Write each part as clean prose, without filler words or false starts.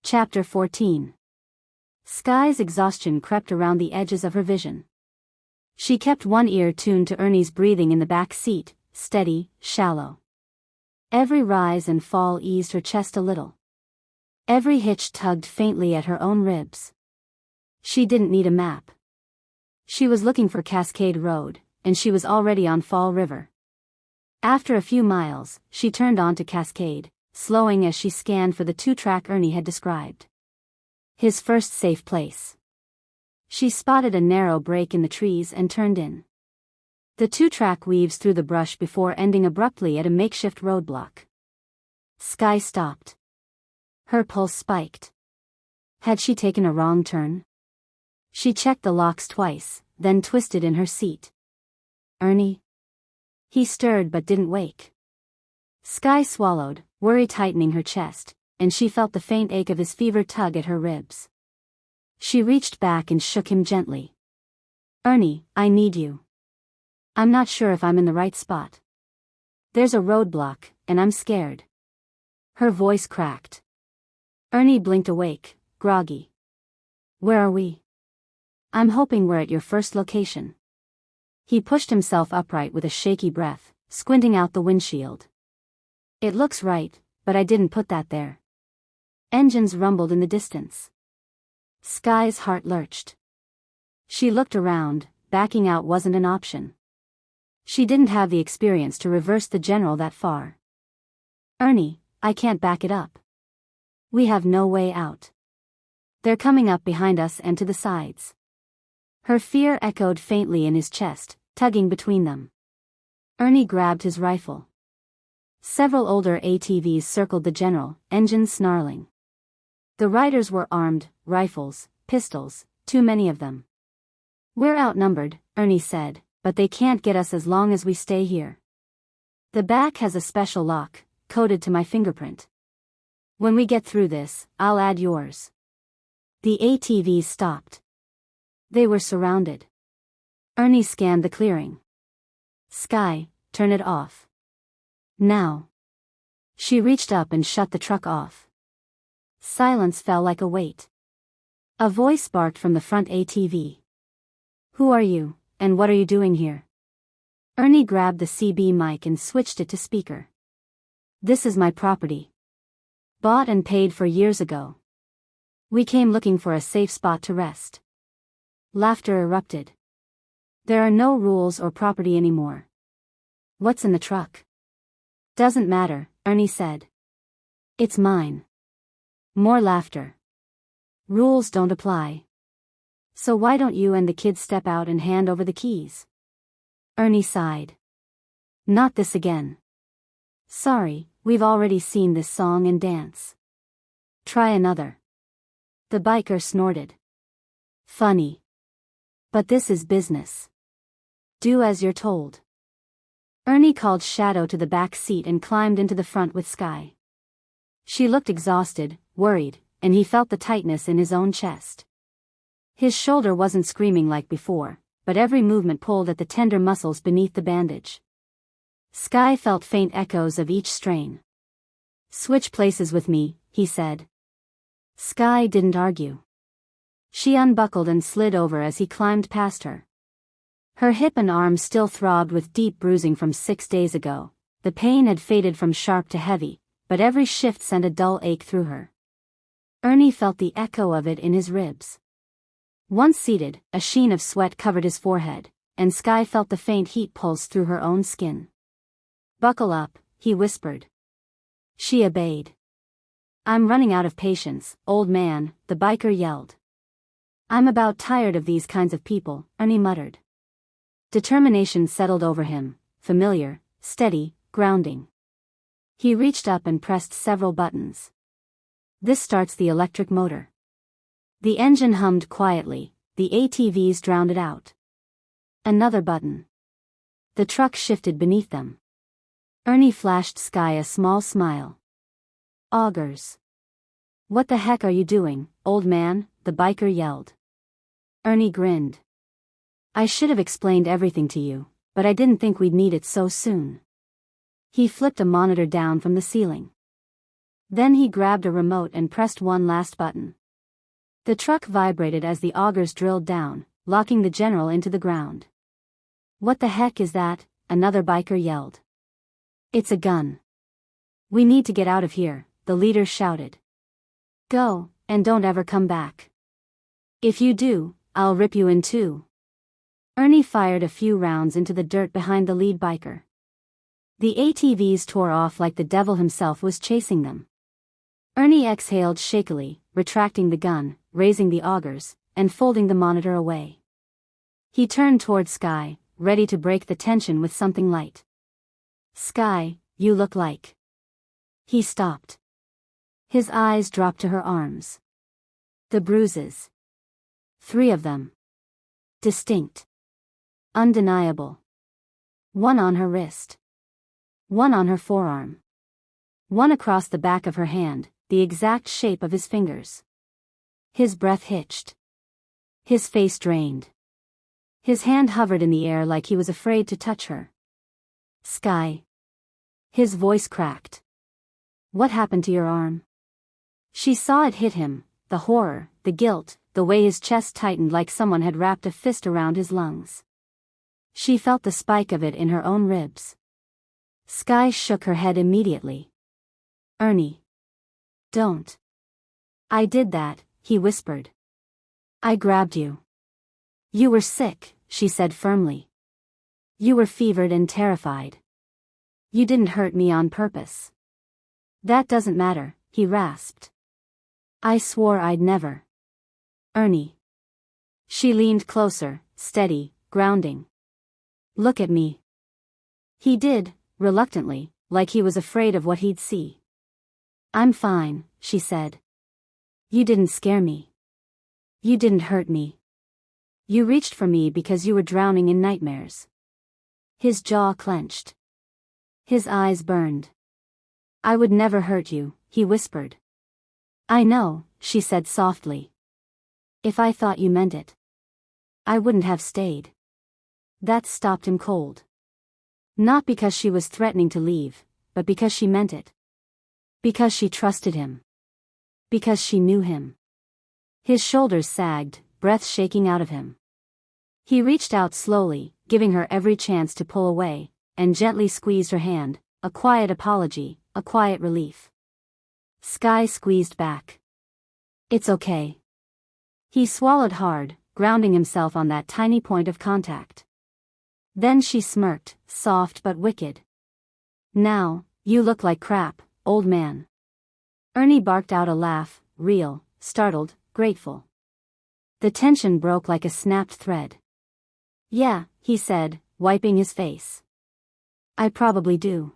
Chapter 14. Sky's exhaustion crept around the edges of her vision. She kept one ear tuned to Ernie's breathing in the back seat, steady, shallow. Every rise and fall eased her chest a little. Every hitch tugged faintly at her own ribs. She didn't need a map. She was looking for Cascade Road, and she was already on Fall River. After a few miles, she turned onto Cascade, slowing as she scanned for the two-track Ernie had described. His first safe place. She spotted a narrow break in the trees and turned in. The two-track weaves through the brush before ending abruptly at a makeshift roadblock. Sky stopped. Her pulse spiked. Had she taken a wrong turn? She checked the locks twice, then twisted in her seat. Ernie? He stirred but didn't wake. Sky swallowed, worry tightening her chest, and she felt the faint ache of his fever tug at her ribs. She reached back and shook him gently. Ernie, I need you. I'm not sure if I'm in the right spot. There's a roadblock, and I'm scared. Her voice cracked. Ernie blinked awake, groggy. Where are we? I'm hoping we're at your first location. He pushed himself upright with a shaky breath, squinting out the windshield. It looks right, but I didn't put that there. Engines rumbled in the distance. Sky's heart lurched. She looked around, backing out wasn't an option. She didn't have the experience to reverse the general that far. Ernie, I can't back it up. We have no way out. They're coming up behind us and to the sides. Her fear echoed faintly in his chest, tugging between them. Ernie grabbed his rifle. Several older ATVs circled the general, engines snarling. The riders were armed, rifles, pistols, too many of them. We're outnumbered, Ernie said, but they can't get us as long as we stay here. The back has a special lock, coded to my fingerprint. When we get through this, I'll add yours. The ATVs stopped. They were surrounded. Ernie scanned the clearing. Sky, turn it off. Now. She reached up and shut the truck off. Silence fell like a weight. A voice barked from the front ATV. Who are you, and what are you doing here? Ernie grabbed the CB mic and switched it to speaker. This is my property. Bought and paid for years ago. We came looking for a safe spot to rest. Laughter erupted. There are no rules or property anymore. What's in the truck? Doesn't matter, Ernie said. It's mine. More laughter. Rules don't apply. So why don't you and the kids step out and hand over the keys? Ernie sighed. Not this again. Sorry, we've already seen this song and dance. Try another. The biker snorted. Funny. But this is business. Do as you're told. Ernie called Shadow to the back seat and climbed into the front with Sky. She looked exhausted, worried, and he felt the tightness in his own chest. His shoulder wasn't screaming like before, but every movement pulled at the tender muscles beneath the bandage. Sky felt faint echoes of each strain. Switch places with me, he said. Sky didn't argue. She unbuckled and slid over as he climbed past her. Her hip and arm still throbbed with deep bruising from 6 days ago. The pain had faded from sharp to heavy, but every shift sent a dull ache through her. Ernie felt the echo of it in his ribs. Once seated, a sheen of sweat covered his forehead, and Sky felt the faint heat pulse through her own skin. Buckle up, he whispered. She obeyed. I'm running out of patience, old man, the biker yelled. I'm about tired of these kinds of people, Ernie muttered. Determination settled over him, familiar, steady, grounding. He reached up and pressed several buttons. This starts the electric motor. The engine hummed quietly, the ATVs drowned it out. Another button. The truck shifted beneath them. Ernie flashed Sky a small smile. Augers. What the heck are you doing, old man? The biker yelled. Ernie grinned. I should have explained everything to you, but I didn't think we'd need it so soon. He flipped a monitor down from the ceiling. Then he grabbed a remote and pressed one last button. The truck vibrated as the augers drilled down, locking the general into the ground. "What the heck is that?" another biker yelled. "It's a gun. We need to get out of here," the leader shouted. "Go, and don't ever come back. If you do, I'll rip you in two." Ernie fired a few rounds into the dirt behind the lead biker. The ATVs tore off like the devil himself was chasing them. Ernie exhaled shakily, retracting the gun, raising the augers, and folding the monitor away. He turned toward Skye, ready to break the tension with something light. "Skye, you look like..." He stopped. His eyes dropped to her arms. The bruises. 3 of them. Distinct. Undeniable. One on her wrist. One on her forearm. One across the back of her hand, the exact shape of his fingers. His breath hitched. His face drained. His hand hovered in the air like he was afraid to touch her. "Skye." His voice cracked. "What happened to your arm?" She saw it hit him, the horror, the guilt, the way his chest tightened like someone had wrapped a fist around his lungs. She felt the spike of it in her own ribs. Skye shook her head immediately. "Ernie. Don't." "I did that," he whispered. "I grabbed you." "You were sick," she said firmly. "You were fevered and terrified. You didn't hurt me on purpose." "That doesn't matter," he rasped. "I swore I'd never." "Ernie." She leaned closer, steady, grounding. "Look at me." He did, reluctantly, like he was afraid of what he'd see. "I'm fine," she said. "You didn't scare me. You didn't hurt me. You reached for me because you were drowning in nightmares." His jaw clenched. His eyes burned. "I would never hurt you," he whispered. "I know," she said softly. "If I thought you meant it, I wouldn't have stayed." That stopped him cold. Not because she was threatening to leave, but because she meant it. Because she trusted him. Because she knew him. His shoulders sagged, breath shaking out of him. He reached out slowly, giving her every chance to pull away, and gently squeezed her hand, a quiet apology, a quiet relief. Skye squeezed back. "It's okay." He swallowed hard, grounding himself on that tiny point of contact. Then she smirked, soft but wicked. "Now, you look like crap, old man." Ernie barked out a laugh, real, startled, grateful. The tension broke like a snapped thread. "Yeah," he said, wiping his face. "I probably do."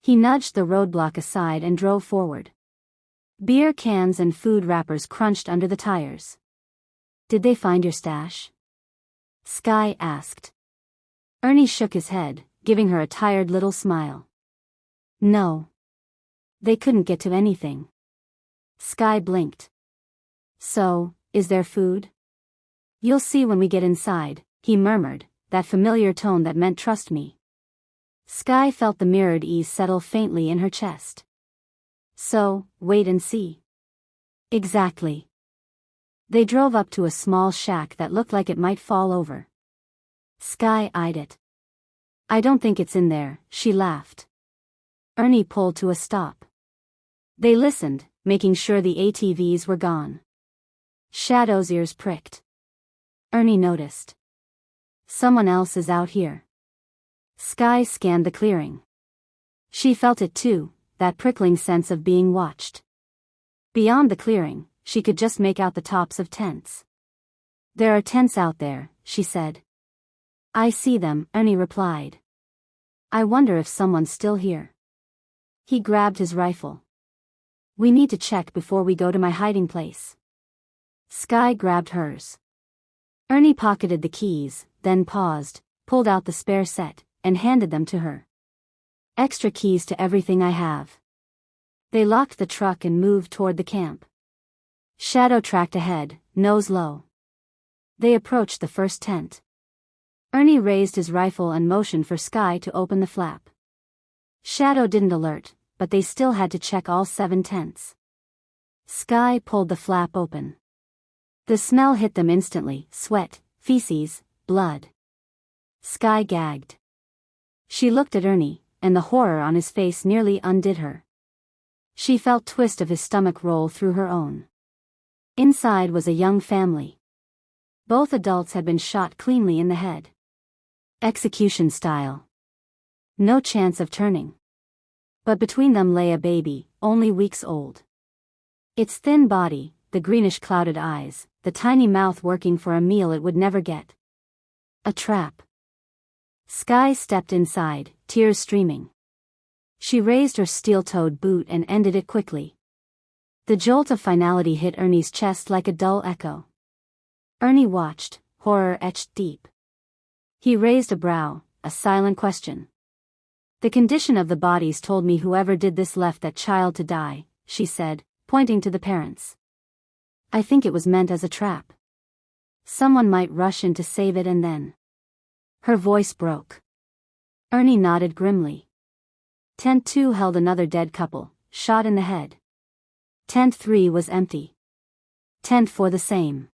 He nudged the roadblock aside and drove forward. Beer cans and food wrappers crunched under the tires. "Did they find your stash?" Skye asked. Ernie shook his head, giving her a tired little smile. "No. They couldn't get to anything." Skye blinked. "So, is there food?" "You'll see when we get inside," he murmured, that familiar tone that meant trust me. Skye felt the mirrored ease settle faintly in her chest. "So, wait and see." "Exactly." They drove up to a small shack that looked like it might fall over. Skye eyed it. "I don't think it's in there," she laughed. Ernie pulled to a stop. They listened, making sure the ATVs were gone. Shadow's ears pricked. Ernie noticed. "Someone else is out here." Skye scanned the clearing. She felt it too, that prickling sense of being watched. Beyond the clearing, she could just make out the tops of tents. "There are tents out there," she said. "I see them," Ernie replied. "I wonder if someone's still here." He grabbed his rifle. "We need to check before we go to my hiding place." Skye grabbed hers. Ernie pocketed the keys, then paused, pulled out the spare set, and handed them to her. "Extra keys to everything I have." They locked the truck and moved toward the camp. Shadow tracked ahead, nose low. They approached the first tent. Ernie raised his rifle and motioned for Skye to open the flap. Shadow didn't alert, but they still had to check all 7 tents. Skye pulled the flap open. The smell hit them instantly: sweat, feces, blood. Skye gagged. She looked at Ernie, and the horror on his face nearly undid her. She felt twist of his stomach roll through her own. Inside was a young family. Both adults had been shot cleanly in the head. Execution style. No chance of turning. But between them lay a baby, only weeks old. Its thin body, the greenish clouded eyes, the tiny mouth working for a meal it would never get. A trap. Skye stepped inside, tears streaming. She raised her steel-toed boot and ended it quickly. The jolt of finality hit Ernie's chest like a dull echo. Ernie watched, horror etched deep. He raised a brow, a silent question. "The condition of the bodies told me whoever did this left that child to die," she said, pointing to the parents. "I think it was meant as a trap. Someone might rush in to save it and then..." Her voice broke. Ernie nodded grimly. Tent 2 held another dead couple, shot in the head. Tent 3 was empty. Tent 4 the same.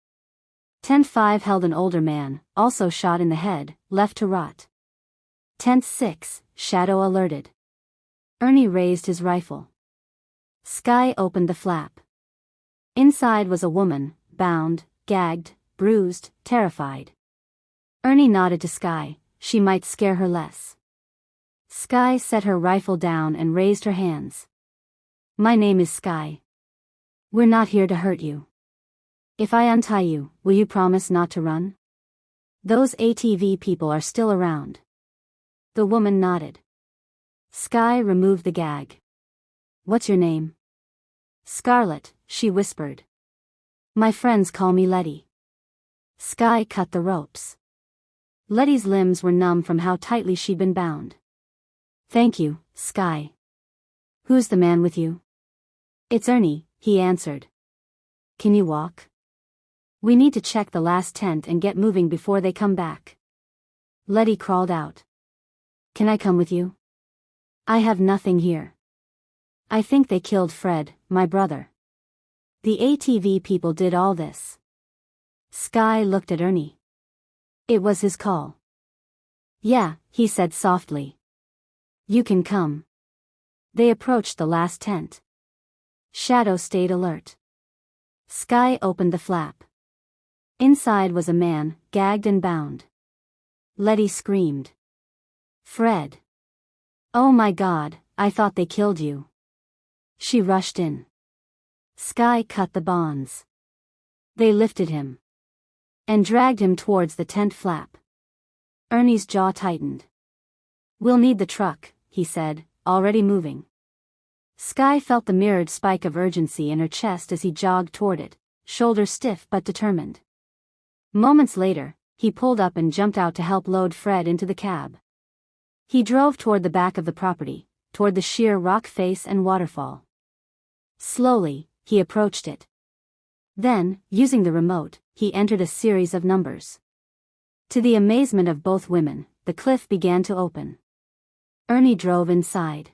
Tent 5 held an older man, also shot in the head, left to rot. Tent 6, shadow alerted. Ernie raised his rifle. Skye opened the flap. Inside was a woman, bound, gagged, bruised, terrified. Ernie nodded to Skye, she might scare her less. Skye set her rifle down and raised her hands. "My name is Skye. We're not here to hurt you. If I untie you, will you promise not to run? Those ATV people are still around." The woman nodded. Skye removed the gag. "What's your name?" "Scarlet," she whispered. "My friends call me Letty." Skye cut the ropes. Letty's limbs were numb from how tightly she'd been bound. "Thank you, Skye. Who's the man with you?" "It's Ernie," he answered. "Can you walk? We need to check the last tent and get moving before they come back." Letty crawled out. "Can I come with you? I have nothing here. I think they killed Fred, my brother. The ATV people did all this." Skye looked at Ernie. It was his call. "Yeah," he said softly. "You can come." They approached the last tent. Shadow stayed alert. Skye opened the flap. Inside was a man, gagged and bound. Letty screamed. "Fred. Oh my God, I thought they killed you." She rushed in. Skye cut the bonds. They lifted him and dragged him towards the tent flap. Ernie's jaw tightened. "We'll need the truck," he said, already moving. Skye felt the mirrored spike of urgency in her chest as he jogged toward it, shoulders stiff but determined. Moments later, he pulled up and jumped out to help load Fred into the cab. He drove toward the back of the property, toward the sheer rock face and waterfall. Slowly, he approached it. Then, using the remote, he entered a series of numbers. To the amazement of both women, the cliff began to open. Ernie drove inside.